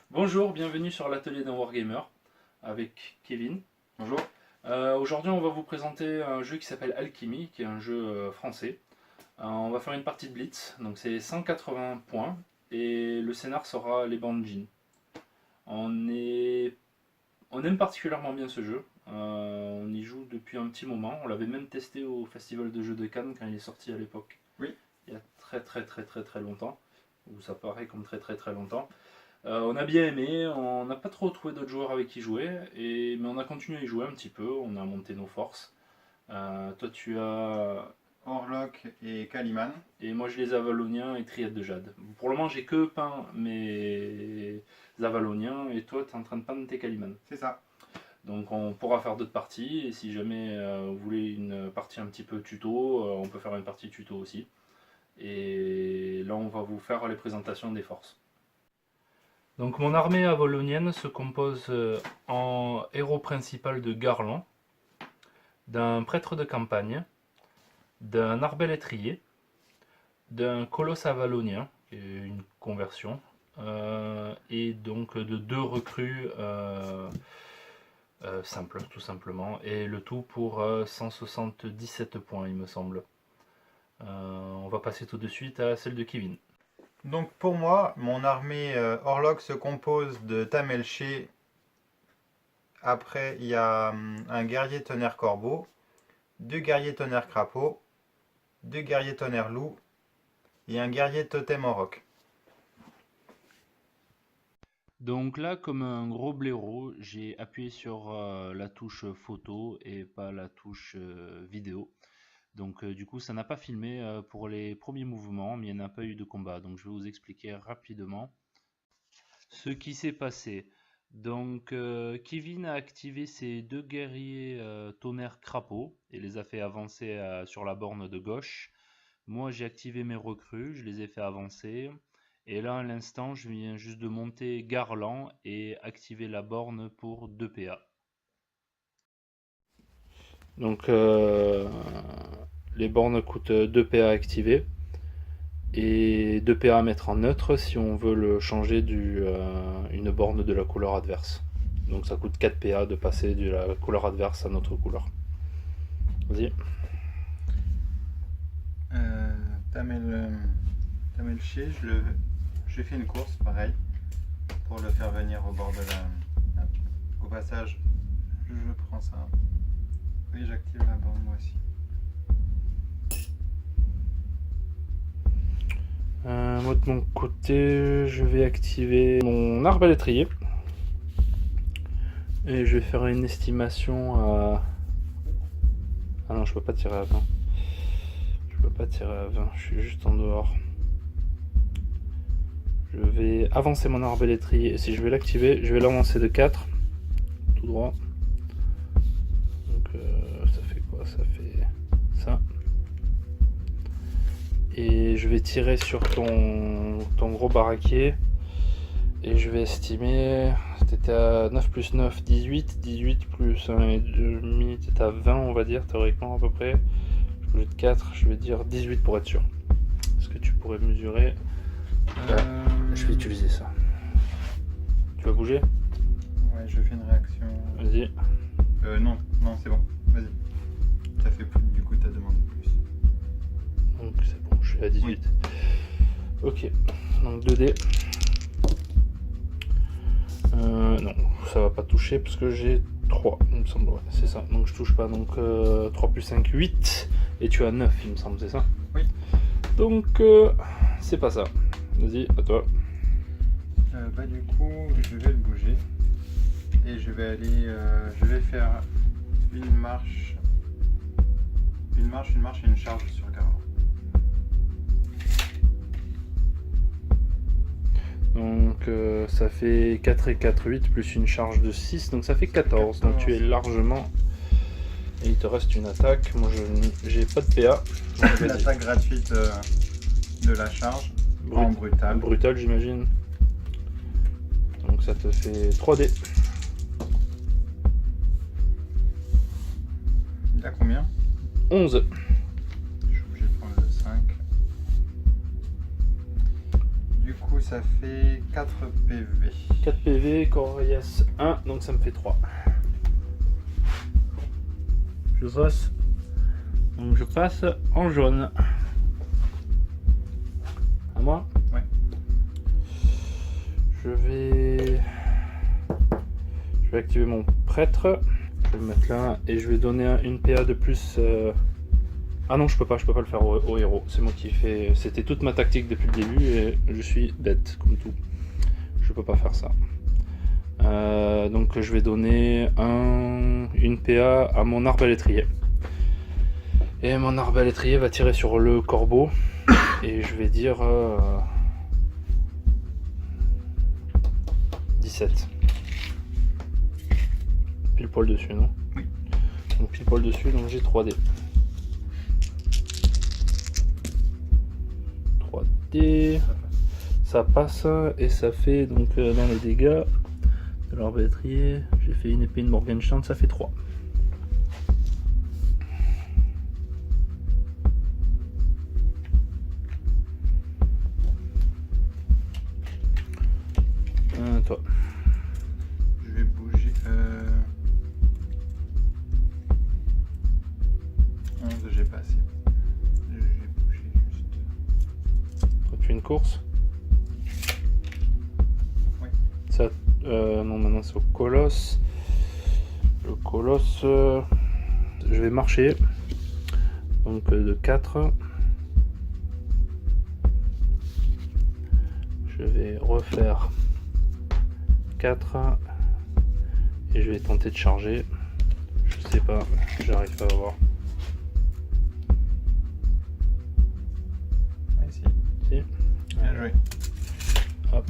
Bonjour, bienvenue sur l'atelier d'un Wargamer avec Kevin. Bonjour. Aujourd'hui on va vous présenter un jeu qui s'appelle Alchemy, qui est un jeu français. On va faire une partie de Blitz, donc c'est 180 points et le scénar sera les Banjin. On aime particulièrement bien ce jeu, on y joue depuis un petit moment, on l'avait même testé au festival de jeux de Cannes quand il est sorti à l'époque. Oui. Il y a très longtemps, ou ça paraît comme très longtemps. On a bien aimé, on n'a pas trop trouvé d'autres joueurs avec qui jouer, mais on a continué à y jouer un petit peu, on a monté nos forces. Toi tu as Orlok et Kaliman. Et moi je les Avaloniens et Triade de Jade. Pour le moment j'ai que peint mes Avaloniens et toi tu es en train de peindre tes Kaliman. C'est ça. Donc on pourra faire d'autres parties et si jamais vous voulez une partie un petit peu tuto, on peut faire une partie tuto aussi. Et là on va vous faire les présentations des forces. Donc mon armée avalonienne se compose en héros principal de Garland, d'un prêtre de campagne, d'un arbalétrier, d'un colosse avalonien, qui est une conversion, et donc de 2 recrues simples tout simplement, et le tout pour 177 points il me semble. On va passer tout de suite à celle de Kevin. Donc pour moi, mon armée Orlok se compose de Tamelché. Après, il y a un guerrier tonnerre corbeau, 2 guerriers tonnerre crapaud, 2 guerriers tonnerre loup et un guerrier totem auroch. Donc là, comme un gros blaireau, j'ai appuyé sur la touche photo et pas la touche vidéo. Donc du coup ça n'a pas filmé pour les premiers mouvements, mais il n'y en a pas eu de combat. Donc je vais vous expliquer rapidement ce qui s'est passé. Donc Kevin a activé ses 2 guerriers tonnerre crapaud et les a fait avancer sur la borne de gauche. Moi j'ai activé mes recrues, je les ai fait avancer. Et là à l'instant je viens juste de monter Garland et activer la borne pour 2 PA. Donc les bornes coûtent 2 PA activés et 2 PA à mettre en neutre si on veut le changer une borne de la couleur adverse. Donc ça coûte 4 PA de passer de la couleur adverse à notre couleur. Vas-y. Tamelché, j'ai fait une course pareil pour le faire venir au bord de la... Au passage, je prends ça. Oui, j'active la borne moi aussi. Moi de mon côté, je vais activer mon arbalétrier et je vais faire une estimation à... Ah non, je peux pas tirer à 20. Je peux pas tirer à 20, je suis juste en dehors. Je vais avancer mon arbalétrier et si je vais l'activer, je vais l'avancer de 4, tout droit. Donc ça fait quoi? Ça fait ça. Et je vais tirer sur ton gros baraquet et je vais estimer, c'était à 9 plus 9, 18, 18 plus 1,5, c'était à 20 on va dire théoriquement à peu près. Je bouge de 4, je vais dire 18 pour être sûr. Est-ce que tu pourrais mesurer? Je vais utiliser ça. Tu vas bouger? Ouais, je fais une réaction. Vas-y. Non, c'est bon, vas-y. Ça fait plus, du coup t'as demandé plus. Donc c'est bon, je suis à 18. Oui. Ok, donc 2D. Non, ça va pas toucher parce que j'ai 3, il me semble, ouais, c'est ça. Donc je touche pas, donc 3 plus 5, 8. Et tu as 9, il me semble, c'est ça? Oui. Donc c'est pas ça. Vas-y, à toi. Du coup, je vais le bouger. Et je vais aller, je vais faire une marche et une charge sur Garland. Donc ça fait 4 et 4, 8 plus une charge de 6, donc ça fait 14. Donc tu es largement... Et il te reste une attaque. Moi j'ai pas de PA. L'attaque gratuite de la charge en brutal. Brutal j'imagine. Donc ça te fait 3D. combien? 11. Je suis obligé de prendre le 5. Du coup, ça fait 4 PV. 4 PV, Corias 1, donc ça me fait 3. Je passe. Donc je passe en jaune. À moi? Ouais. Je vais activer mon prêtre. Je vais le mettre là et je vais donner une PA de plus. Ah non, je peux pas le faire au héros. C'est moi qui ai fait. C'était toute ma tactique depuis le début et je suis bête comme tout. Je peux pas faire ça. Donc je vais donner une PA à mon arbalétrier. Et mon arbalétrier va tirer sur le corbeau. Et je vais dire 17. Pile poil dessus, non? Oui. Donc pile poil dessus, donc j'ai 3D. 3D. Ça passe et ça fait donc dans les dégâts de l'arbalétrier, j'ai fait une épée de Morgenstern, ça fait 3. Toi. Je vais bouger. 11, j'ai pas assez. Je vais bouger juste. Toi, tu fais une course? Oui. Ça, non, maintenant c'est au colosse. Le colosse, je vais marcher. Donc de 4. Je vais refaire 4 et je vais tenter de charger. Je sais pas, j'arrive pas à voir. Ici. Si. Bien joué. Hop.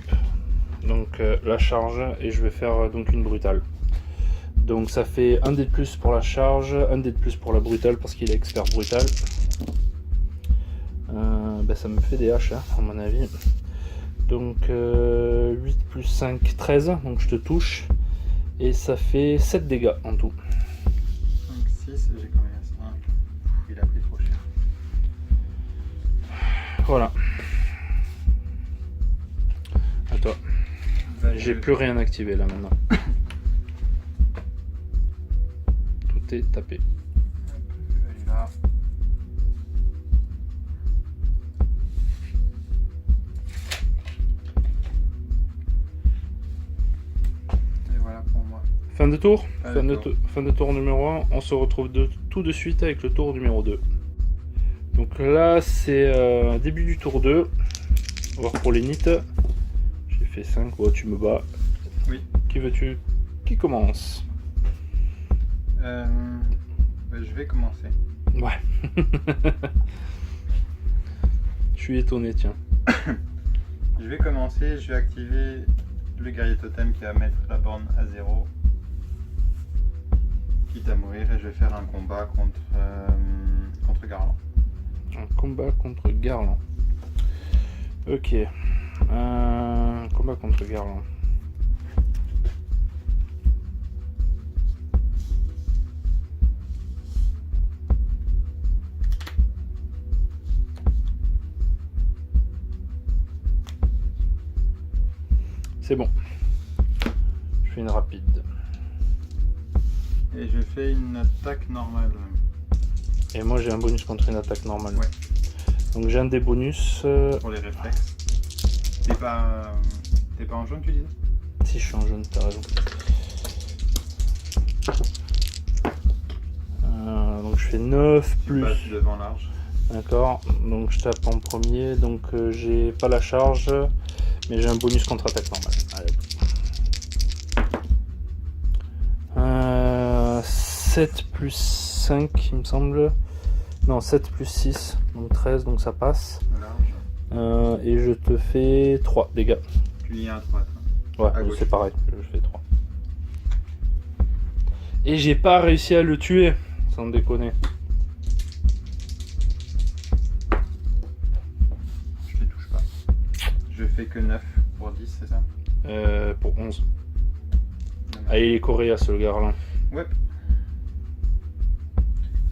Donc la charge et je vais faire donc une brutale. Donc ça fait un dé de plus pour la charge, un dé de plus pour la brutale parce qu'il est expert brutal. Ça me fait des haches hein, à mon avis. Donc 8 plus 5, 13, donc je te touche. Et ça fait 7 dégâts en tout. 5, 6, j'ai combien ça? Il a pris trop cher. Voilà. À toi. J'ai plus rien activé là maintenant. Tout est tapé. Là. Et voilà pour moi. Fin de tour, Fin fin de tour numéro 1, on se retrouve tout de suite avec le tour numéro 2. Donc là c'est début du tour 2. On va voir pour les nits. J'ai fait 5, oh, tu me bats. Oui. Qui veux-tu? Qui commence? Je vais commencer. Ouais. Je suis étonné, tiens. Je vais commencer, je vais activer le guerrier totem qui va mettre la borne à 0. Quitte à mourir, et je vais faire un combat contre Garland. Un combat contre Garland. Ok. Combat contre Garland. C'est bon. Je fais une rapide. Et je fais une attaque normale. Et moi j'ai un bonus contre une attaque normale. Ouais. Donc j'ai un des bonus. Pour les réflexes. T'es pas en jaune, tu disais? Si je suis en jaune, t'as raison. Donc je fais 9 Tu plus. passes devant large. D'accord. Donc je tape en premier. Donc j'ai pas la charge. Mais j'ai un bonus contre attaque normale. Allez. 7 plus 5 il me semble. Non 7 plus 6. Donc 13 donc ça passe. Large. Et je te fais 3 dégâts. Puis à droite. Ouais, À gauche. c'est pareil, je fais 3. Et j'ai pas réussi à le tuer, sans déconner. Je les touche pas. Je fais que 9 pour 10, c'est ça? Pour 11. Ah, il est coréas le Garland. Ouais.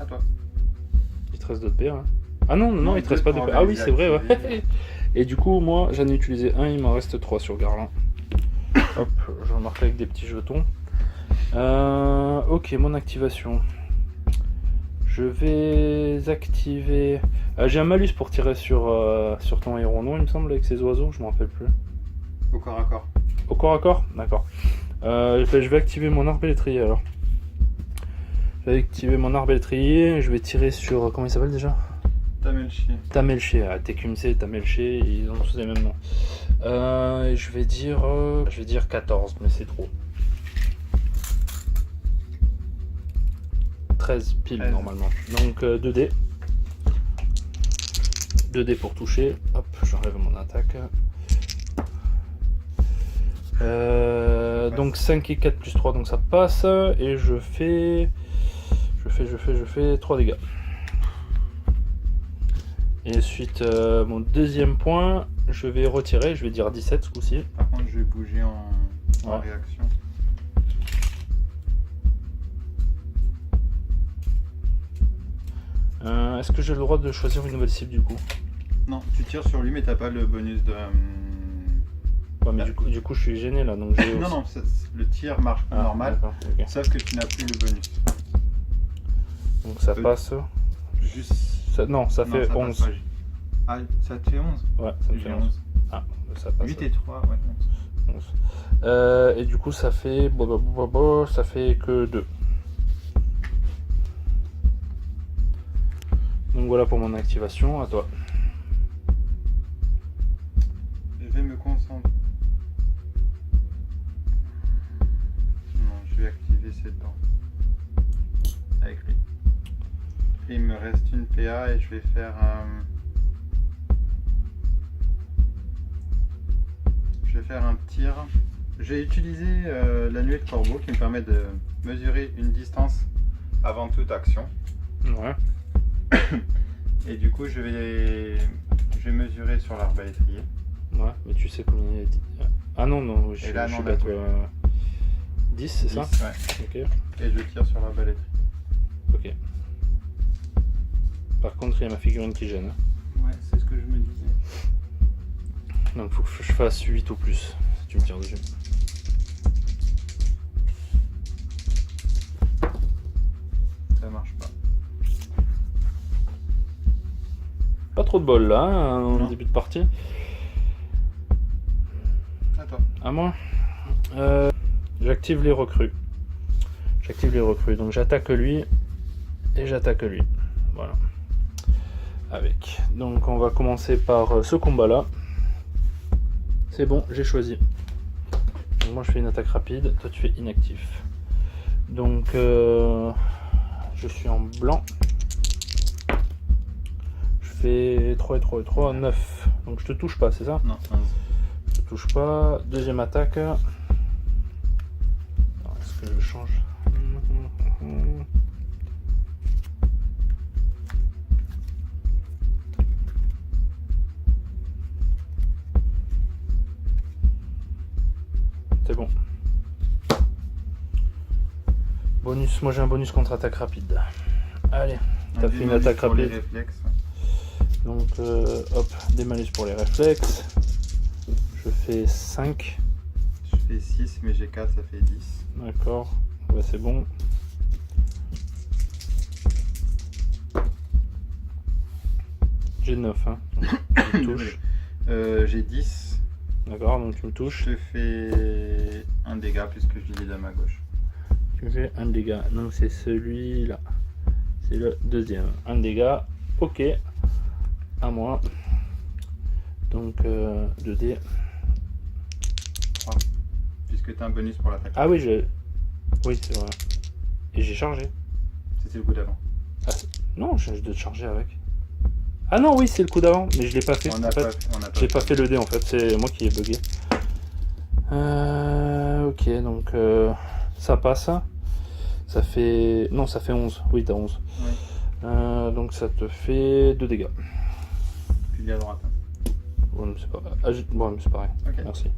À toi. Il te reste d'autres PA. Hein. Ah non, non, il te reste pas de PA. Ah oui, c'est vrai, ouais. Et du coup, moi, j'en ai utilisé un, il m'en reste 3 sur Garland. Hop, je remarque avec des petits jetons. Ok, mon activation. Je vais activer... j'ai un malus pour tirer sur ton héros, non, il me semble, avec ces oiseaux, je me rappelle plus. Au corps à corps. Au corps à corps? D'accord. Je vais activer mon arbalétrier alors. Je vais activer mon arbalétrier, je vais tirer sur... Comment il s'appelle déjà? Tamelché, TQMC, Tamelché, ils ont tous les mêmes noms. Je vais dire 14, mais c'est trop. 13 piles normalement. Donc 2D. 2D pour toucher. Hop, j'enlève mon attaque. Donc 5 et 4 plus 3, donc ça passe. Et je fais 3 dégâts. Et ensuite, mon deuxième point, je vais retirer, je vais dire 17 ce coup-ci. Par contre, je vais bouger en réaction. Est-ce que j'ai le droit de choisir une nouvelle cible du coup? Non, tu tires sur lui, mais t'as pas le bonus de... Ouais, mais du coup, je suis gêné là, donc j'ai... Non, le tir marche normal, okay. Sauf que tu n'as plus le bonus. Donc ça passe... Juste... Non, ça fait 11. Ah, ça te fait 11? Ouais, ça me fait 11. Ah, ça passe. 8 et 3, ouais, 11. Et du coup, ça fait... ça fait que 2. Donc voilà pour mon activation, à toi. Je vais me concentrer. Non, je vais activer cette dent. Avec lui. Il me reste une PA et je vais faire un tir. J'ai utilisé la nuée de corbeau qui me permet de mesurer une distance avant toute action. Ouais. Et du coup je vais mesurer sur l'arbalétrier. Ouais, mais tu sais combien il y a dit. Ah non, je suis bête. 10, c'est ça? Ouais. Ok. Et je tire sur l'arbalétrier. Ok. Par contre, il y a ma figurine qui gêne. Ouais, c'est ce que je me disais. Donc faut que je fasse 8 ou plus, si tu me tires dessus. Ça marche pas. Pas trop de bol là, hein, en début de partie. À toi. À moi. J'active les recrues. Donc j'attaque lui et j'attaque lui. Voilà. Avec. Donc on va commencer par ce combat là. C'est bon, j'ai choisi. Donc moi je fais une attaque rapide, toi tu fais inactif. Donc je suis en blanc. Je fais 3 et 3 et 3, 9. Donc je te touche pas, c'est ça? Non, 11. Je te touche pas. Deuxième attaque. Est-ce que je change? C'est bon. Bonus, moi j'ai un bonus contre-attaque rapide. Allez, t'as fait une attaque rapide. Donc hop, des malus pour les réflexes. Je fais 5. Je fais 6, mais j'ai 4, ça fait 10. D'accord, bah, c'est bon. J'ai 9, hein. Tu me touches. J'ai 10. D'accord, donc tu me touches. Je fais un dégât puisque je lis de ma gauche. Tu fais un dégât, donc c'est celui-là. C'est le deuxième. Un dégât, ok. À moi. Donc 2D. 3. Puisque tu as un bonus pour l'attaque. Ah oui, oui, c'est vrai. Et j'ai chargé. C'était le coup d'avant. Ah, non, je dois charger avec. Ah non, oui, c'est le coup d'avant, mais je l'ai pas fait. J'ai pas fait le dé en fait, c'est moi qui ai bugué. Ok, donc ça passe. Ça fait. Non, ça fait 11. Oui, t'as 11. Oui. Donc ça te fait 2 dégâts. Puis à droite. Bon, c'est pas... bon, c'est pareil. Okay. Merci.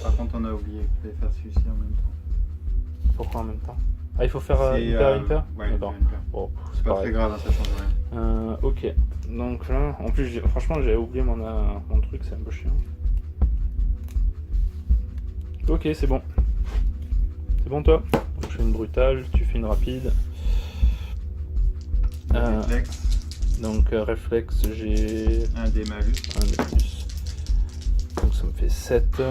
Par contre, on a oublié de faire celui-ci en même temps. Pourquoi en même temps? Ah, il faut faire une paire et une paire. Ouais, D'accord. une paire. Bon, C'est pas très grave, hein, ça change rien. Ok. Donc là, en plus, franchement, j'avais oublié mon truc, c'est un peu chiant. Ok, c'est bon. C'est bon, toi? Donc, je fais une brutale, tu fais une rapide. Réflexe. Donc, réflexe, j'ai Un des malus. un de plus. Donc, ça me fait 7.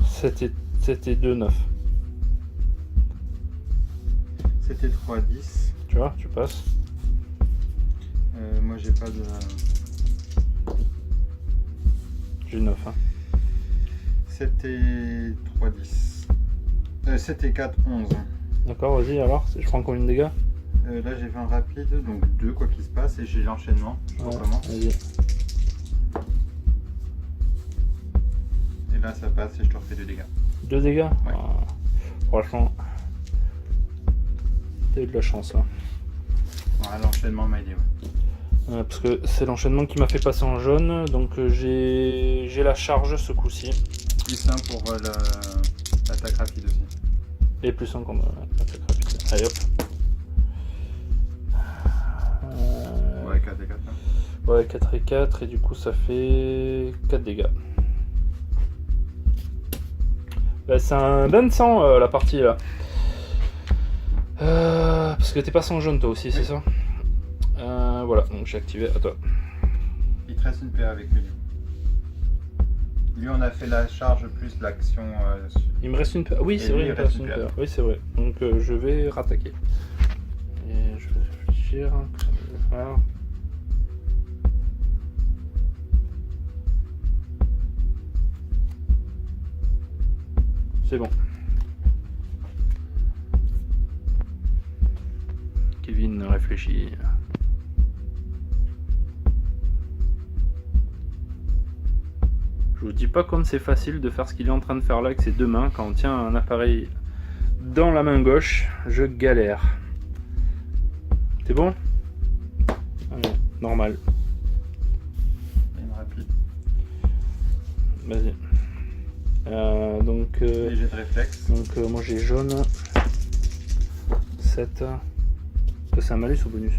7 et 2, 9. C'était 3, 10. Tu vois, tu passes. Moi, j'ai pas de. J'ai 9. Hein. 7 et 3, 10. 7 et 4, 11. D'accord, vas-y alors. Je prends combien de dégâts? Là, j'ai fait un rapide, donc 2 quoi qu'il se passe, et j'ai l'enchaînement. Je recommence. Vas-y. Et là, ça passe et je te refais 2 dégâts. 2 dégâts? Ouais. Ah, franchement, t'as eu de la chance là. Voilà, l'enchaînement m'a aidé. Ouais. Parce que c'est l'enchaînement qui m'a fait passer en jaune, donc j'ai la charge ce coup-ci. Plus 1 pour l'attaque rapide aussi. Et plus 1 contre l'attaque rapide. Allez hop. Ouais, 4 et 4. Hein. Ouais, 4 et 4, et du coup ça fait 4 dégâts. Bah, c'est un bain de sang la partie là. Parce que t'es passé en jaune toi aussi, c'est ça? Voilà, donc j'ai activé. À toi. Il te reste une paire avec lui. Lui, on a fait la charge plus l'action. Il me reste une paire. Oui, Et c'est lui, vrai, il il me reste reste une une paire. paire. Oui, c'est vrai. Donc je vais rattaquer. Et je vais réfléchir. Qu'est-ce que je vais faire? C'est bon. Kevin réfléchit. Je vous dis pas comme c'est facile de faire ce qu'il est en train de faire là avec ses deux mains. Quand on tient un appareil dans la main gauche, je galère. C'est bon? Allez, normal. Une rapide. Vas-y. Donc, Léger de réflexe. moi j'ai jaune. 7. Ça, c'est un malus ou bonus?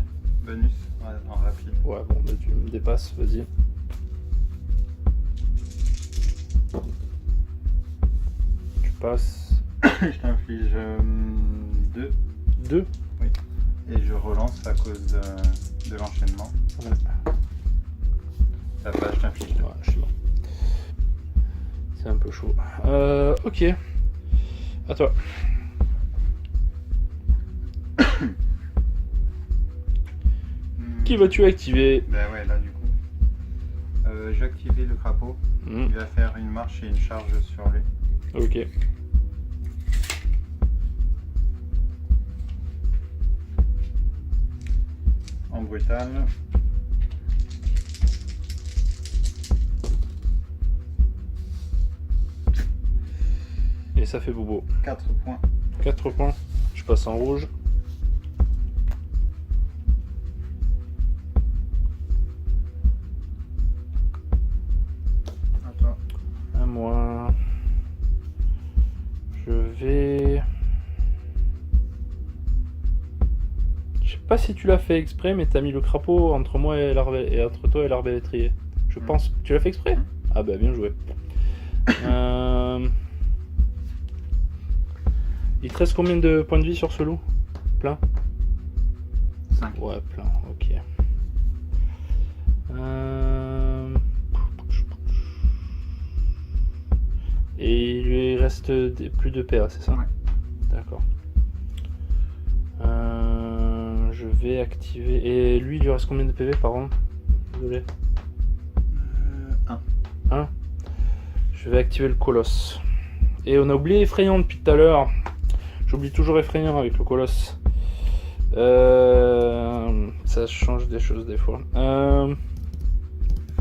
Bonus, ouais, en rapide. Ouais, bon, bah, tu me dépasses, vas-y. Tu passes. Je t'inflige 2. 2. Oui. Et je relance à cause de l'enchaînement. Ouais. Ça passe, je t'inflige 2. Ouais, je suis bon. C'est un peu chaud. Ok. À toi. Qui vas-tu activer? Ben ouais, là du coup. J'ai activé le crapaud. Il va faire une marche et une charge sur lui. Ok. En brutal. Et ça fait bobo. 4 points. 4 points. Je passe en rouge. À toi. À moi. Je vais... Je sais pas si tu l'as fait exprès, mais t'as mis le crapaud entre moi et entre toi et l'arbalétrier. Je pense. Tu l'as fait exprès? Ah bah bien joué. Il te reste combien de points de vie sur ce loup? Plein? 5. Ouais, plein, ok. Et il lui reste plus de PA, c'est ça? Ouais. D'accord. Je vais activer... Et lui, il lui reste combien de PV par an? Désolé. 1. 1. Je vais activer le colosse. Et on a oublié effrayant depuis tout à l'heure. J'oublie toujours effrayant avec le colosse. Ça change des choses des fois.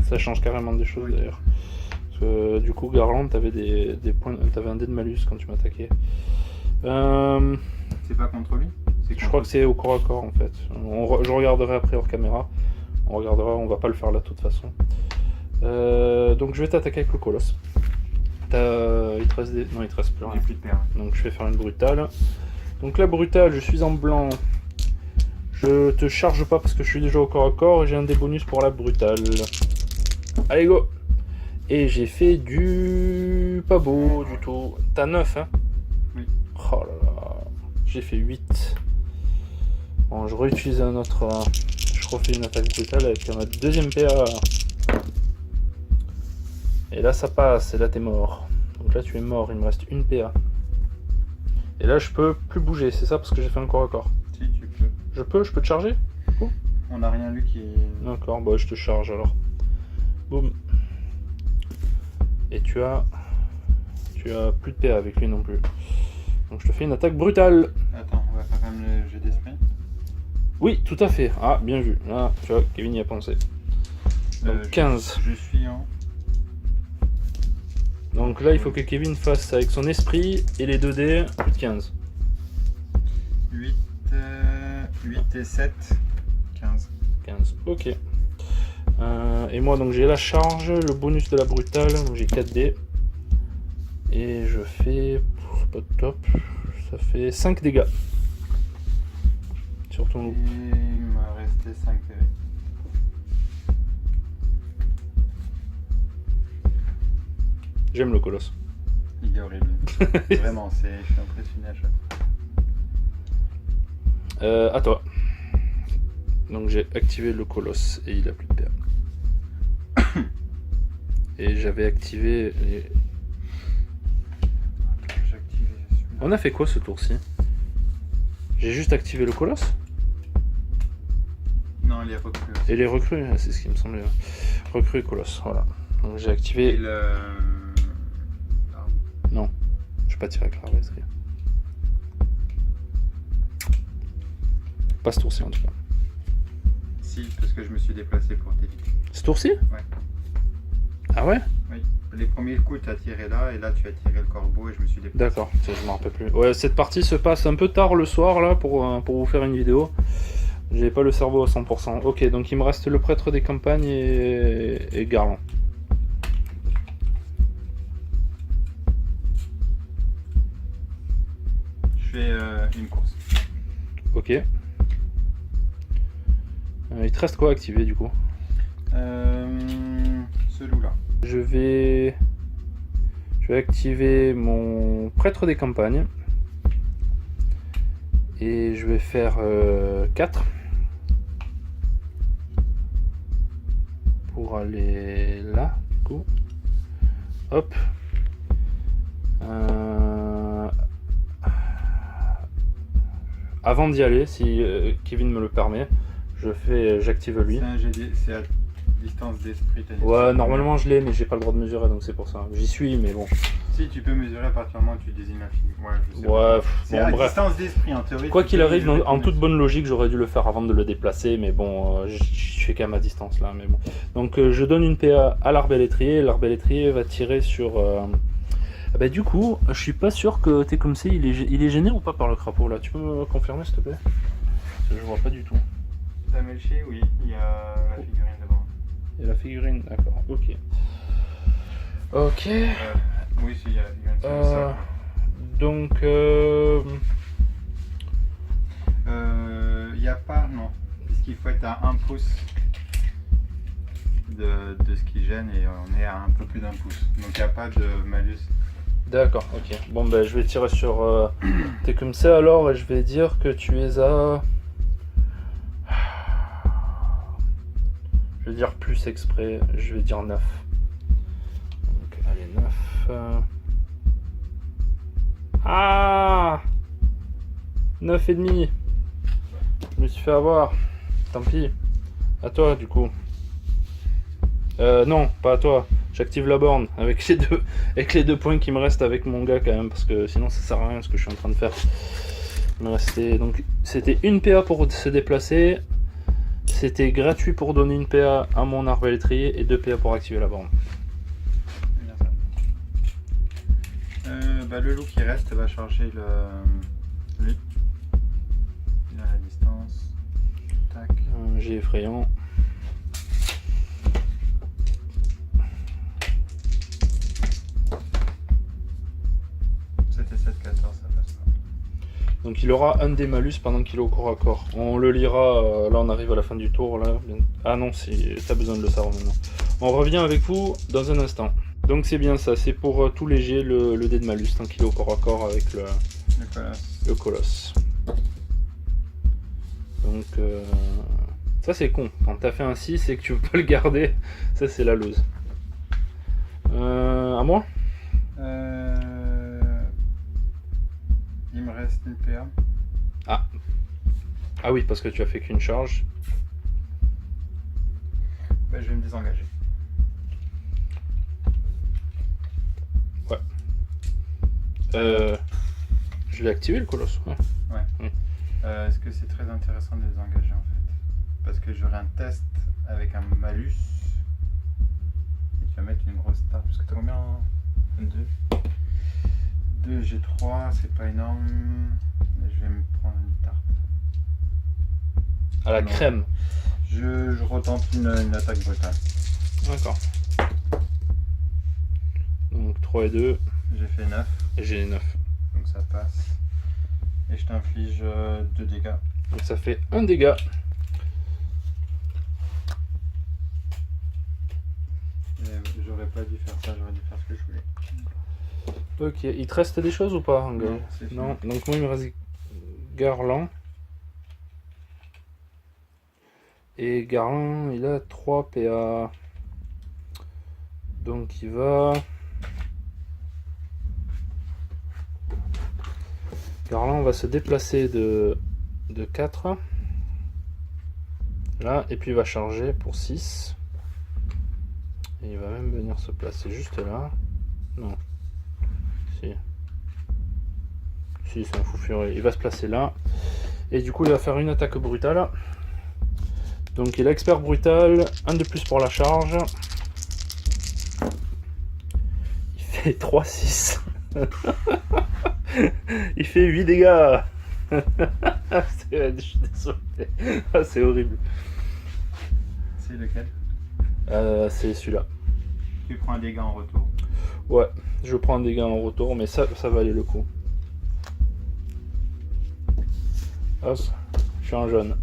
Ça change carrément des choses d'ailleurs. Parce que du coup, Garland, t'avais des points, t'avais un dé de malus quand tu m'attaquais. C'est pas contre lui? Je crois que c'est au corps à corps en fait. Je regarderai après hors caméra. On regardera, on va pas le faire là de toute façon. Donc je vais t'attaquer avec le colosse. Il te reste des... Non, il te reste plus rien. J'ai plus de paire. Donc je vais faire une brutale. Donc la brutale, je suis en blanc. Je te charge pas parce que je suis déjà au corps à corps et j'ai un des bonus pour la brutale. Allez go. Et j'ai fait du... pas beau du tout. T'as 9 hein? Oui. Oh là là. J'ai fait 8. Bon, je réutilise un autre... je refais une attaque brutale avec ma deuxième PA. Et là ça passe, et là t'es mort. Donc là tu es mort, il me reste une PA. Et là je peux plus bouger, c'est ça parce que j'ai fait un corps à corps. Si, tu peux. Je peux te charger? On n'a rien lu qui est... D'accord, bah je te charge alors. Boum. Et tu as plus de PA avec lui non plus. Donc je te fais une attaque brutale. Attends, on va faire quand même le jeu d'esprit. Oui, tout à fait. Ah, bien vu. Là, tu vois, Kevin y a pensé. Donc 15. Je suis en... Donc là, il faut que Kevin fasse avec son esprit et les 2 dés, plus de 15. 8 et 7, 15. 15, ok. Et moi, donc j'ai la charge, le bonus de la brutale, donc j'ai 4 dés. Et je fais... pas top. Ça fait 5 dégâts. Sur ton loup. Et il m'a resté 5 PV. J'aime le colosse. Il est horrible. Vraiment, je suis impressionné à chaque fois. À toi. Donc j'ai activé le colosse et il a plus de PA. Et j'avais activé les... J'ai activé celui-là. On a fait quoi ce tour-ci? J'ai juste activé le colosse? Non, les recrues aussi. Et les recrues, c'est ce qui me semblait. Recrues et colosse, voilà. Donc j'ai activé... Et le... Non, je vais pas tirer avec l'arbalète. Pas ce tour-ci en tout cas. Si, parce que je me suis déplacé pour t'éviter. Ce tour-ci? Ouais. Ah ouais? Oui. Les premiers coups, tu as tiré là, et là, tu as tiré le corbeau, et je me suis déplacé. D'accord, ça, je m'en rappelle plus. Ouais, cette partie se passe un peu tard le soir là pour vous faire une vidéo. J'ai pas le cerveau à 100%. Ok, donc il me reste le prêtre des campagnes et Garland. Je fais une course. Ok. Il te reste quoi à activer du coup? Ce loup-là. Je vais activer mon prêtre des campagnes. Et je vais faire 4. Pour aller là, du coup. Hop. Avant d'y aller, si Kevin me le permet, j'active lui. C'est à distance d'esprit. Ouais, normalement je l'ai, mais j'ai pas le droit de mesurer, donc c'est pour ça. J'y suis, mais bon. Si, tu peux mesurer à partir du moment où tu désignes la figure. Ouais, je sais Ouais, pas. pff, C'est bon, à bref. distance d'esprit, en théorie. Quoi tu qu'il peux arrive, mesurer en ton toute esprit. bonne logique, j'aurais dû le faire avant de le déplacer, mais bon, je fais quand même à distance là, mais bon. Donc je donne une PA à l'arbalétrier, l'arbalétrier va tirer sur... Ah bah du coup, je suis pas sûr que t'es comme ça, il est gêné ou pas par le crapaud là? Tu peux me confirmer s'il te plaît? Parce que je vois pas du tout. T'as Melché, oui, il y a la figurine devant. Et la figurine, d'accord, ok. Ok. Oui, si, il y a la figurine sur le sol. Donc... Il n'y a pas, non, puisqu'il faut être à 1 pouce de ce qui gêne et on est à un peu plus d'1 pouce. Donc il n'y a pas de malus. D'accord, ok. Bon ben je vais tirer sur t'es comme ça alors et je vais dire que tu es à... Je vais dire plus exprès, je vais dire 9. Donc allez 9... Ah 9,5. Je me suis fait avoir. Tant pis. À toi du coup. Non, pas à toi. J'active la borne avec les deux points qui me restent avec mon gars quand même, parce que sinon ça sert à rien ce que je suis en train de faire. Il me restait donc c'était une PA pour se déplacer. C'était gratuit pour donner une PA à mon arbalétrier et 2 PA pour activer la borne. C'est bien ça. Le loup qui reste va charger lui. Il a la distance. Tac. J'ai effrayant. C'était 7, 14, ça passe pas. Donc Donc il aura un des malus pendant qu'il est au corps à corps. On le lira, là on arrive à la fin du tour. Là. Ah non, t'as besoin de le savoir maintenant. On revient avec vous dans un instant. Donc c'est bien ça, c'est pour tout léger le dé de malus tant qu'il est au corps à corps avec le colosse. Donc ça c'est con, quand t'as fait un 6 et que tu veux pas le garder, ça c'est la loose. À moi? Il me reste une PA. Ah oui, parce que tu as fait qu'une charge. Bah, je vais me désengager. Ouais. Je l'ai activé le colosse. Ouais. Est-ce que c'est très intéressant de les engager en fait? Parce que j'aurai un test avec un malus. Et tu vas mettre une grosse tarte. Parce que t'as combien? 2 G3, c'est pas énorme. Mais je vais me prendre une tarte. À la Non. crème. Je retente une attaque brutale. D'accord. Donc 3 et 2. J'ai fait 9. Et j'ai 9. Donc ça passe. Et je t'inflige 2 dégâts. Donc ça fait 1 dégât. J'aurais pas dû faire ça, j'aurais dû faire ce que je voulais. Ok, il te reste des choses ou pas, Angel? Non, c'est fini. Non, donc moi il me reste Garland. Et Garland, il a 3 PA. Donc il va... Garland va se déplacer de 4. Là, et puis il va charger pour 6. Et il va même venir se placer juste là. Non. Si. Si, c'est un fou furieux. Il va se placer là. Et du coup, il va faire une attaque brutale. Donc il a expert brutal. 1 de plus pour la charge. Il fait 3-6. Il fait 8 dégâts. Je suis désolé. Ah, c'est horrible. C'est lequel? C'est celui-là. Tu prends un dégât en retour. Ouais, je prends un dégât en retour, mais ça valait le coup. Hop, je suis en jaune.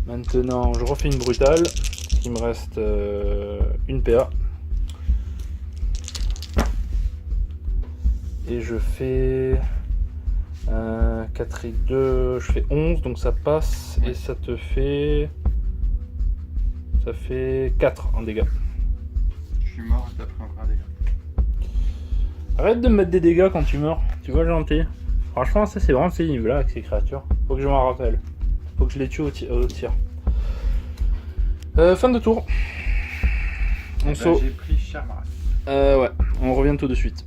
Maintenant, je refais une brutale. Il me reste une PA. Et je fais 4 et 2, je fais 11, donc ça passe. Et ça te fait... Ça fait 4 en dégâts. Je suis mort et t'as pris encore un dégât. Arrête de me mettre des dégâts quand tu meurs, tu vois gentil. Franchement, ça c'est vraiment pénible là avec ces créatures. Faut que je m'en rappelle. Faut que je les tue au tir. Fin de tour. On saute. J'ai pris Shamras. Ouais, on revient tout de suite.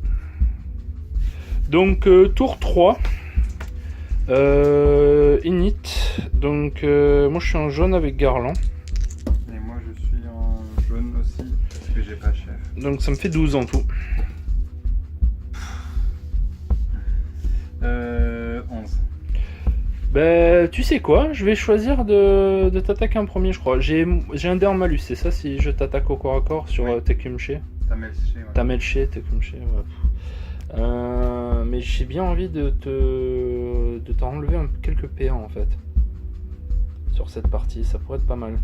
Donc tour 3. Init. Donc moi je suis en jaune avec Garland. Et moi je suis en jaune aussi parce que j'ai pas chef. Donc ça me fait 12 en tout. 11. Ben tu sais quoi, je vais choisir de t'attaquer en premier je crois. J'ai un dé en malus, c'est ça si je t'attaque au corps à corps sur Tecumshe. T'as melché, ouais. T'as Melché, Tecumshe, ouais. Mais j'ai bien envie de t'enlever quelques PA en fait. Sur cette partie, ça pourrait être pas mal.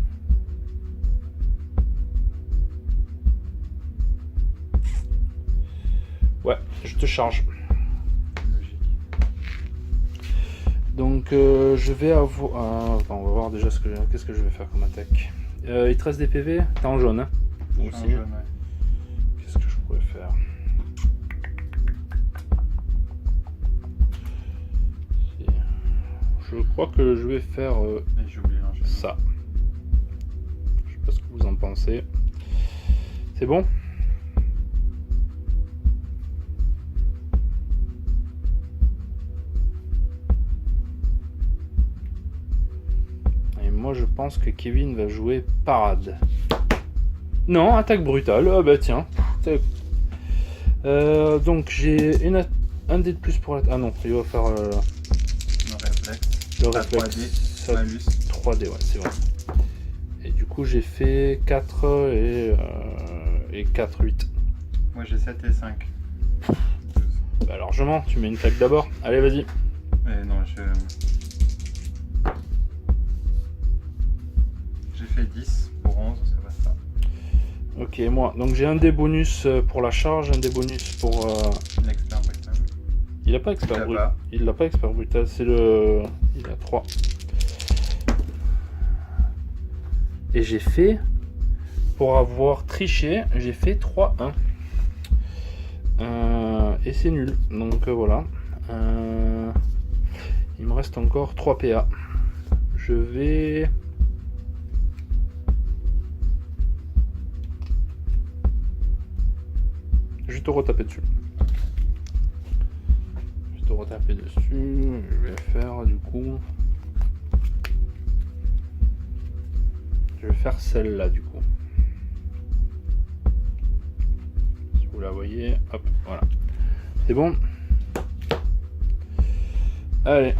Ouais, je te charge. Logique. Donc je vais avoir... attends, on va voir déjà qu'est-ce que je vais faire comme attaque. Il te reste des PV? T'es en jaune, hein? Je suis en jaune, ouais. Qu'est-ce que je pourrais faire? Je crois que je vais faire Et j'ai oublié l'enchaînement. ça. Je sais pas ce que vous en pensez. C'est bon? Et moi je pense que Kevin va jouer parade. Non, attaque brutale. Ah bah tiens. Donc j'ai un dé de plus pour la... Ah non, il va faire Le réflexe. le Ah, réflexe. 3D, Ça- malus. 3D, ouais, c'est vrai. Et du coup, j'ai fait 4 et 4, 8. Moi j'ai 7 et 5. 12. Bah largement, tu mets une claque d'abord. Allez, vas-y. Non, j'ai fait 10 pour 11, ça va ça. Ok, moi, donc j'ai un des bonus pour la charge, un des bonus pour... L'expert brutal. Il a pas expert Il l'a brutal. pas. Il l'a pas expert brutal, c'est le... Il a 3. Et j'ai fait... Pour avoir triché, j'ai fait 3-1. Et c'est nul. Donc voilà. Il me reste encore 3 PA. Je vais... Je vais te retaper dessus. Je vais te retaper dessus. Je vais faire du coup... Je vais faire celle-là du coup. Si vous la voyez, hop, voilà. C'est bon. Allez.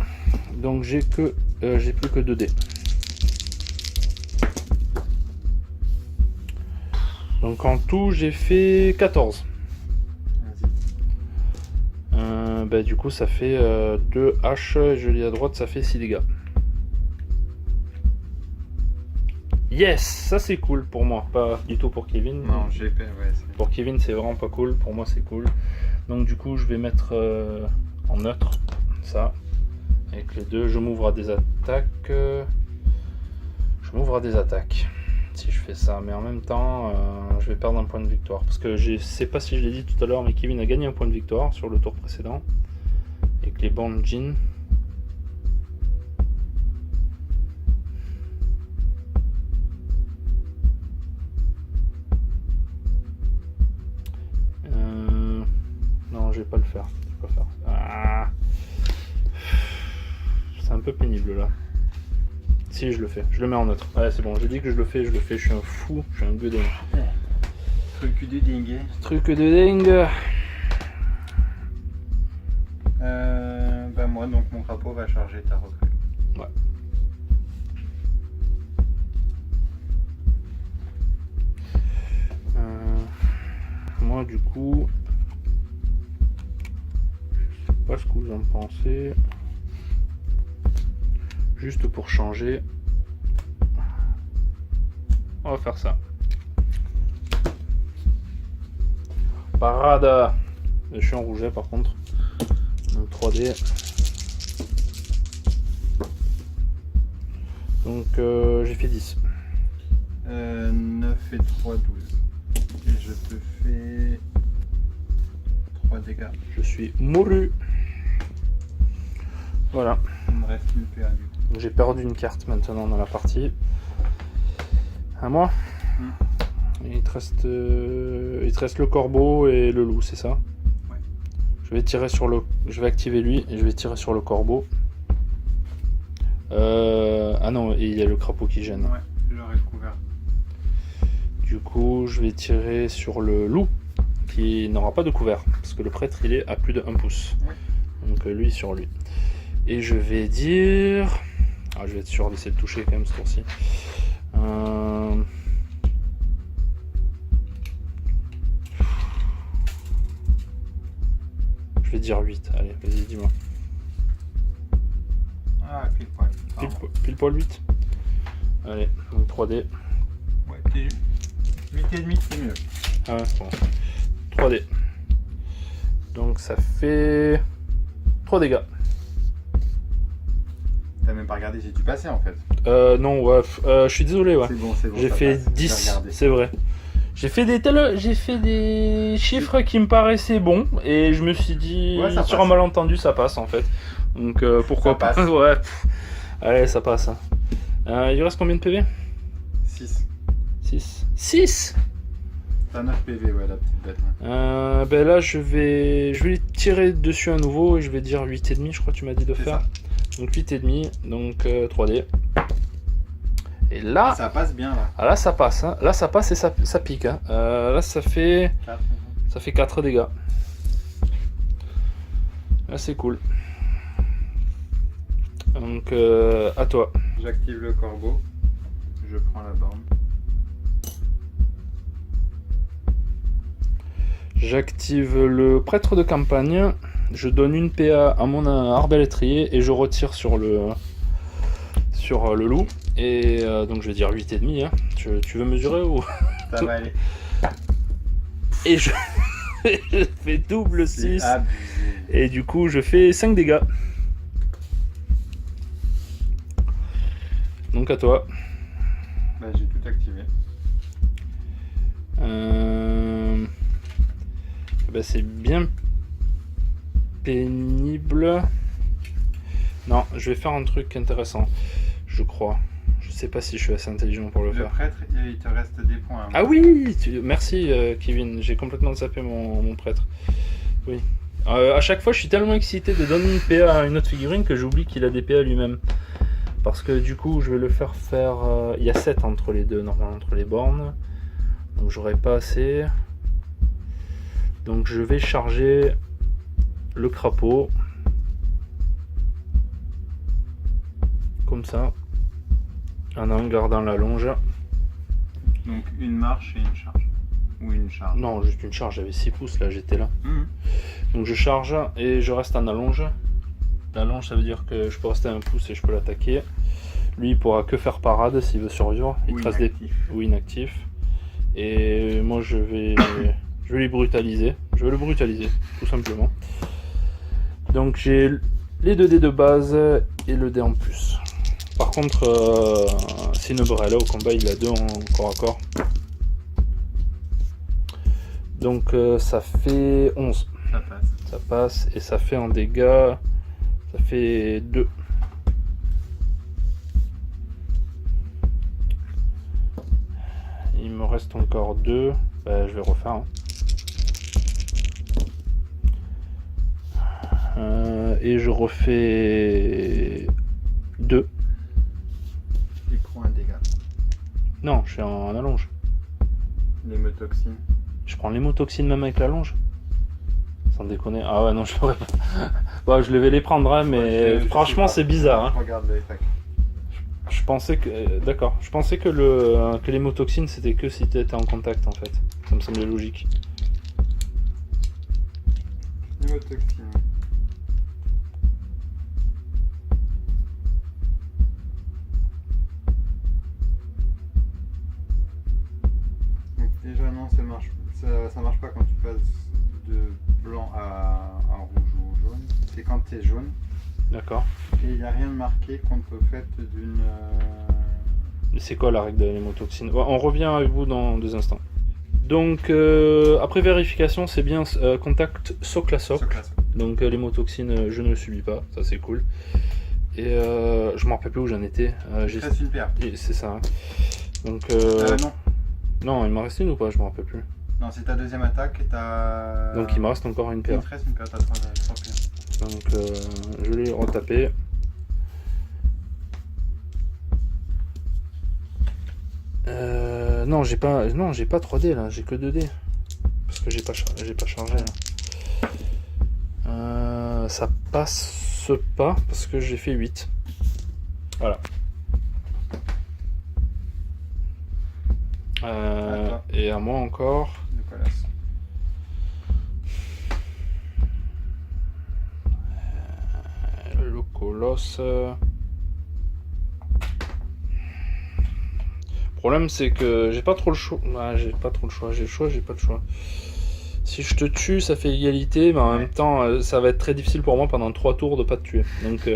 Donc j'ai que... j'ai plus que 2 dés. Donc en tout j'ai fait 14. Vas-y. Bah, du coup ça fait 2 H, je lis à droite, ça fait 6 dégâts. Yes, ça c'est cool pour moi, pas du tout pour Kevin. Non, GP, ouais. Pour Kevin c'est vraiment pas cool, pour moi c'est cool. Donc du coup je vais mettre en neutre, ça. Avec les deux, je m'ouvre à des attaques. Je m'ouvre à des attaques. Si je fais ça, mais en même temps, je vais perdre un point de victoire. Parce que je sais pas si je l'ai dit tout à l'heure, mais Kevin a gagné un point de victoire sur le tour précédent. Avec les bandes jeans. Non, je vais pas le faire. Je vais pas faire. Ah, c'est un peu pénible là. Si, je le fais. Je le mets en neutre. Ouais, c'est bon. J'ai dit que je le fais. Je le fais. Je suis un fou. Je suis un gueudin. Truc de dingue. Truc de dingue. Bah moi, donc mon crapaud va charger ta recrue. Ouais. Moi, du coup, je sais pas ce que vous en pensez. Juste pour changer, on va faire ça. Parade. Je suis en rouget par contre. Donc 3D. Donc j'ai fait 10. 9 et 3, 12. Et je te fais 3 dégâts. Je suis mouru. Voilà. Il me reste une PA du coup. J'ai perdu une carte maintenant dans la partie. À moi. Il te reste le corbeau et le loup, c'est ça? Ouais. Je vais tirer sur le. Je vais activer lui et je vais tirer sur le corbeau. Ah non, et il y a le crapaud qui gêne. Ouais, j'aurais le couvert. Du coup, je vais tirer sur le loup qui n'aura pas de couvert parce que le prêtre il est à plus de 1 pouce. Ouais. Donc lui sur lui. Et je vais dire. Ah, je vais être sûr d'essayer de toucher quand même ce tour-ci. Je vais dire 8. Allez, vas-y, dis-moi. Ah, pile poil. Pile poil 8. Allez, donc 3D. Ouais, t'es 8,5, c'est mieux. Ah ouais, bon. 3D. Donc ça fait 3 dégâts. T'as même pas regardé si tu passais en fait. Non, ouais, je suis désolé, ouais. C'est bon, J'ai ça fait passe. J'ai 10, regardé. c'est vrai. J'ai fait des chiffres qui me paraissaient bons et je me suis dit Ouais, ça sur passe. un malentendu ça passe en fait. Donc pourquoi Ça pas. passe. Ouais. Allez, ça passe. Il lui reste combien de PV? 6. 6. 6. T'as 9 PV, ouais, la petite bête. Ouais. Ben là je vais lui tirer dessus à nouveau et je vais dire 8,5 je crois que tu m'as dit de C'est faire. ça. Donc 8,5, donc 3D. Et là, Ça passe bien là. ah, là ça passe, hein. Là ça passe et ça pique. Hein. Là ça fait 4 dégâts. Là c'est cool. Donc à toi. J'active le corbeau. Je prends la borne. J'active le prêtre de campagne. je donne une PA à mon arbalétrier et je retire sur le loup. Et donc je vais dire 8,5. Hein. Tu veux mesurer ou... Ça va aller. Et je fais double 6. C'est abusé. Et du coup, je fais 5 dégâts. Donc à toi. Bah, j'ai tout activé. Bah, c'est bien pénible. Non, je vais faire un truc intéressant. Je crois. Je sais pas si je suis assez intelligent pour le Le faire. prêtre, il te reste des points. Ah oui, merci Kevin, j'ai complètement zappé mon prêtre. Oui. À chaque fois, je suis tellement excité de donner une PA à une autre figurine que j'oublie qu'il a des PA lui-même. Parce que du coup, je vais le faire faire... il y a 7 entre les deux, normalement, entre les bornes. Donc j'aurai pas assez. Donc je vais charger le crapaud. Comme ça. En gardant la longe. Donc une marche et une charge. Ou une charge. Non, juste une charge, j'avais 6 pouces là, j'étais là. Mhm. Donc je charge et je reste en allonge. L'allonge, ça veut dire que je peux rester à 1 pouce et je peux l'attaquer. Lui, il pourra que faire parade s'il veut survivre. Il Ou te reste inactif. ou inactif. Et moi, je vais les brutaliser. Je vais le brutaliser, tout simplement. Donc j'ai les 2 dés de base et le dé en plus. Par contre, Cinnabrella au combat, il a 2 en corps à corps. Donc ça fait 11. Ça passe. Ça passe et ça fait en dégâts, ça fait 2. Il me reste encore 2. Bah, je vais refaire. Hein. Et je refais 2. Il prend un dégât. Non, je suis en allonge. L'hémotoxine. Je prends l'hémotoxine même avec l'allonge. Sans déconner. Ah ouais, non, je l'aurais pas. Bah, je vais les prendre, hein, mais franchement, c'est bizarre. Hein. Regarde l'attaque. Je pensais que. D'accord. Je pensais que l'hémotoxine c'était que si tu étais en contact en fait. Ça me semblait logique. L'hémotoxine. Donc déjà non, ça marche pas quand tu passes de blanc à rouge ou jaune. C'est quand tu es jaune. D'accord. Et il n'y a rien de marqué contre le fait d'une... Mais c'est quoi la règle de l'hémotoxine? Ouais, on revient avec vous dans 2 instants. Donc, après vérification, c'est bien contact socle à socle. Donc l'hémotoxine, je ne le subis pas, ça c'est cool. Et je me rappelle plus où j'en étais. Reste une paire. C'est ça. Hein. Donc, Non. non, il m'en reste une ou pas? Je me rappelle plus. Non, c'est ta deuxième attaque et t'as... Donc il me reste encore une Il paire. te reste une paire, t'as 3 paires. Donc je l'ai retapé. Non, j'ai pas 3D là, j'ai que 2D. Parce que j'ai pas chargé là. Ça passe pas parce que j'ai fait 8. Voilà. Et à moi encore. De colasse. Le colosse. Le problème c'est que j'ai pas trop le choix. Ah, j'ai pas trop le choix. J'ai pas le choix. Si je te tue, ça fait égalité, mais en même temps, ça va être très difficile pour moi pendant 3 tours de pas te tuer. Donc,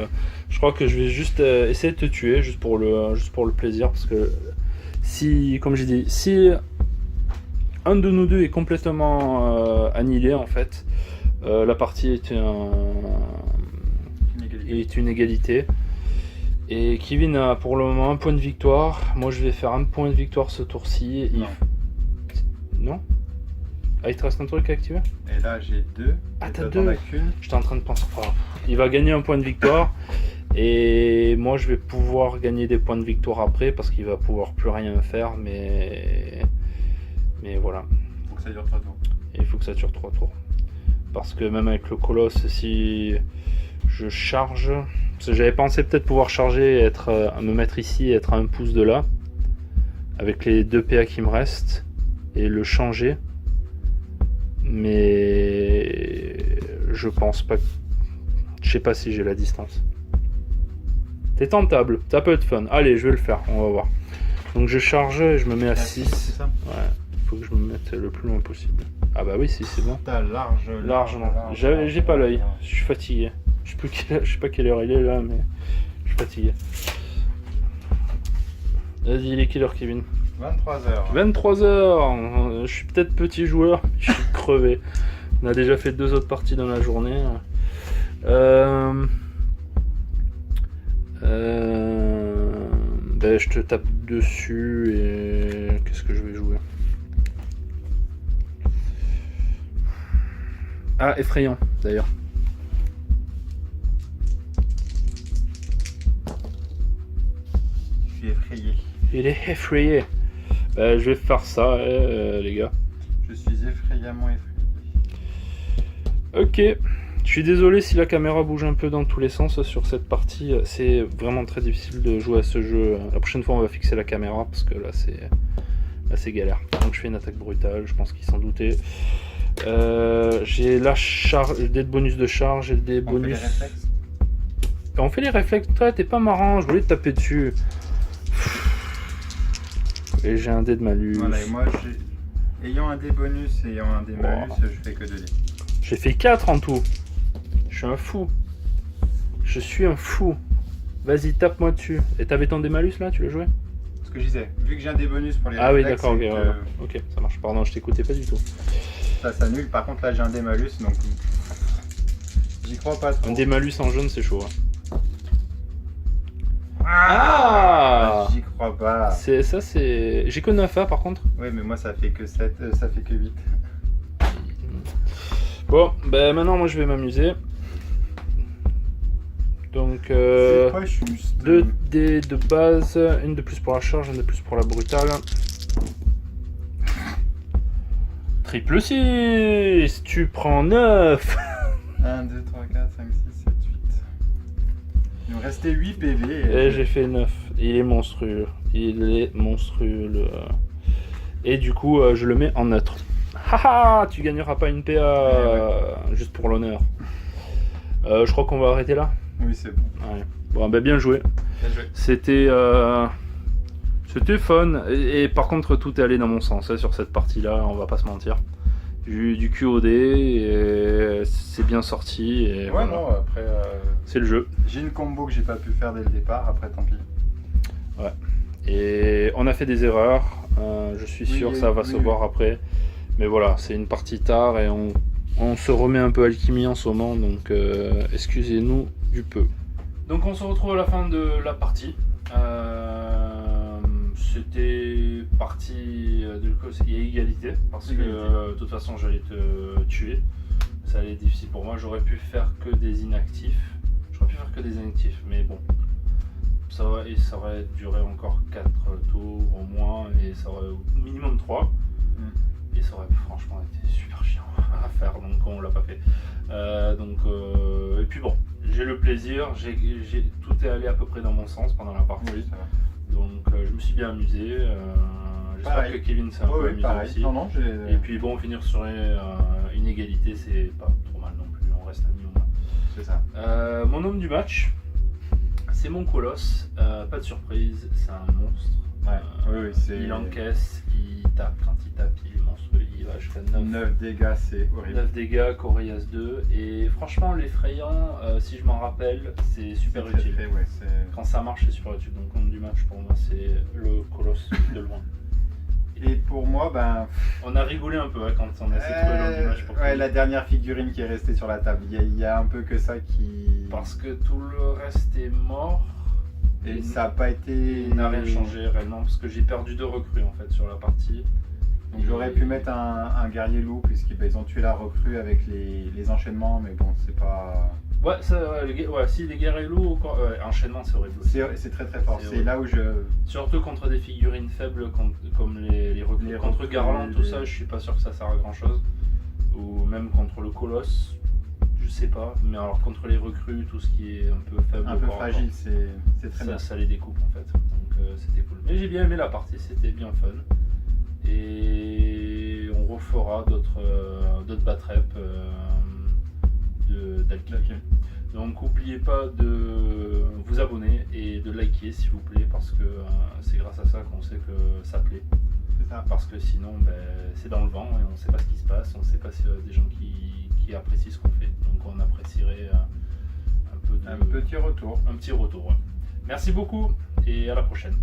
je crois que je vais juste essayer de te tuer, juste pour le plaisir, parce que si, comme j'ai dit, si un de nous deux est complètement annihilé, en fait, la partie est une égalité. Et Kevin a pour le moment 1 point de victoire. Moi, je vais faire 1 point de victoire ce tour-ci. Non. Ah, il te reste un truc à activer? Et là, j'ai 2. Ah, et t'as toi, 2. t'en as qu'une. J'étais en train de penser. Oh, il va gagner 1 point de victoire. Et moi, je vais pouvoir gagner des points de victoire après parce qu'il va pouvoir plus rien faire. Mais voilà. Donc ça dure 3 tours. Et il faut que ça dure 3 tours. Parce que même avec le colosse, si je charge. Parce que j'avais pensé peut-être pouvoir charger, me mettre ici et être à 1 pouce de là. Avec les 2 PA qui me restent. Et le changer. Mais je pense pas. Je sais pas si j'ai la distance. C'est tentable, ça peut être fun. Allez, je vais le faire, on va voir. Donc je charge et je me mets à 6. C'est ça. Ouais, faut que je me mette le plus loin possible. Ah bah oui, si c'est bon. T'as Largement. J'ai pas l'œil, je suis fatigué. Je sais pas quelle heure il est là, mais je suis fatigué. Vas-y, il est quelle heure, Kevin? 23h. 23h. Je suis peut-être petit joueur, mais je suis crevé. On a déjà fait 2 autres parties dans la journée. Ben, je te tape dessus et qu'est-ce que je vais jouer? Ah, effrayant d'ailleurs. Je suis effrayé. Il est effrayé. Ben, je vais faire ça, les gars. Je suis effrayamment effrayé. Ok. Je suis désolé si la caméra bouge un peu dans tous les sens sur cette partie. C'est vraiment très difficile de jouer à ce jeu. La prochaine fois, on va fixer la caméra parce que là, c'est galère. Donc, je fais une attaque brutale. Je pense qu'ils s'en doutaient. J'ai la charge, des bonus de charge et des bonus. On fait les réflexes. On fait les réflexes. Toi, t'es pas marrant. Je voulais te taper dessus. Et j'ai un dé de malus. Voilà, et moi, ayant un dé bonus et ayant un dé malus, je fais que 2 dés. J'ai fait 4 en tout. Je suis un fou. Je suis un fou. Vas-y, tape-moi dessus. Et t'avais ton dé malus là, tu l'as joué? Ce que je disais, vu que j'ai un dé bonus pour les Ah oui, réflexes, d'accord, ok, c'est que ouais. Ok, ça marche. Pardon, je t'écoutais pas du tout. ça s'annule. Par contre, là, j'ai un dé malus, donc j'y crois pas trop. Un dé malus en jaune, c'est chaud. Hein. Ah, J'y crois pas. c'est ça, c'est. J'ai que 9A par contre. Oui, mais moi, ça fait que 7, ça fait que 8. Bon, ben maintenant, moi je vais m'amuser. Donc, C'est pas juste. 2 dés de base, une de plus pour la charge, une de plus pour la brutale. Triple 6, tu prends 9. 1, 2, 3, 4, 5, 6, 7, 8. Il nous restait 8 PV. Et j'ai fait 9. Il est monstrueux. Il est monstrueux. Et du coup, je le mets en neutre. Haha, tu gagneras pas une PA juste pour l'honneur. Je crois qu'on va arrêter là. Oui, c'est bon. Ouais. Bon, ben bien joué. Bien joué. C'était fun. Et par contre, tout est allé dans mon sens sur cette partie-là. On va pas se mentir. J'ai eu du QOD et c'est bien sorti. Et Ouais, voilà. non, après. C'est le jeu. J'ai une combo que j'ai pas pu faire dès le départ, après tant pis. Ouais. Et on a fait des erreurs. Je suis sûr que ça va se voir après. Mais voilà, c'est une partie tard et on se remet un peu alchimie en ce moment. Donc excusez-nous du peu. Donc on se retrouve à la fin de la partie. C'était partie il y a égalité parce que de toute façon j'allais te tuer. Ça allait être difficile pour moi. J'aurais pu faire que des inactifs. Mais bon. Ça aurait duré encore 4 tours au moins et ça aurait minimum 3. Et ça aurait franchement été super chiant à faire, donc on l'a pas fait. Et puis bon, j'ai le plaisir, tout est allé à peu près dans mon sens pendant la partie. Oui, ça va. Donc je me suis bien amusé. J'espère que Kevin s'est un peu amusé aussi. Non, Et puis bon, finir sur une égalité, c'est pas trop mal non plus, on reste amis au moins. C'est ça. Mon homme du match, c'est mon colosse. Pas de surprise, c'est un monstre. Ouais. Il encaisse, il tape, quand il tape, il est monstrueux, il va jusqu'à 9 dégâts, c'est horrible. 9 dégâts, Corias 2, et franchement, l'effrayant, si je m'en rappelle, c'est super utile. Quand ça marche, c'est super utile. Donc, homme du match, pour moi, c'est le colosse de loin. Et pour moi, on a rigolé un peu quand on a essayé de trouver l'homme du match. Pour la dernière figurine qui est restée sur la table, il y a un peu que ça qui. Parce que tout le reste est mort. Et ça n'a pas été. Il n'a rien changé réellement parce que j'ai perdu 2 recrues en fait sur la partie. Donc j'aurais pu mettre un guerrier loup puisqu'ils ont tué la recrue avec les enchaînements, mais bon, c'est pas. Ouais, si les guerriers loups, enchaînement c'est horrible. C'est très très fort. C'est là où je. Surtout contre des figurines faibles comme les recrues. Contre Garland, tout ça, je suis pas sûr que ça sert à grand chose. Ou même contre le colosse. Je sais pas, mais alors contre les recrues, tout ce qui est un peu faible, un peu fragile, c'est très bien. Ça les découpe en fait, donc c'était cool. Mais j'ai bien aimé la partie, c'était bien fun. Et on refera d'autres bat reps d'Alchemy. Donc n'oubliez pas de vous abonner et de liker s'il vous plaît, parce que c'est grâce à ça qu'on sait que ça plaît. C'est ça. Parce que sinon c'est dans le vent et on ne sait pas ce qui se passe, on ne sait pas s'il y a des gens qui apprécient ce qu'on fait. Donc on apprécierait un Un petit retour. Un petit retour. Ouais. Merci beaucoup et à la prochaine.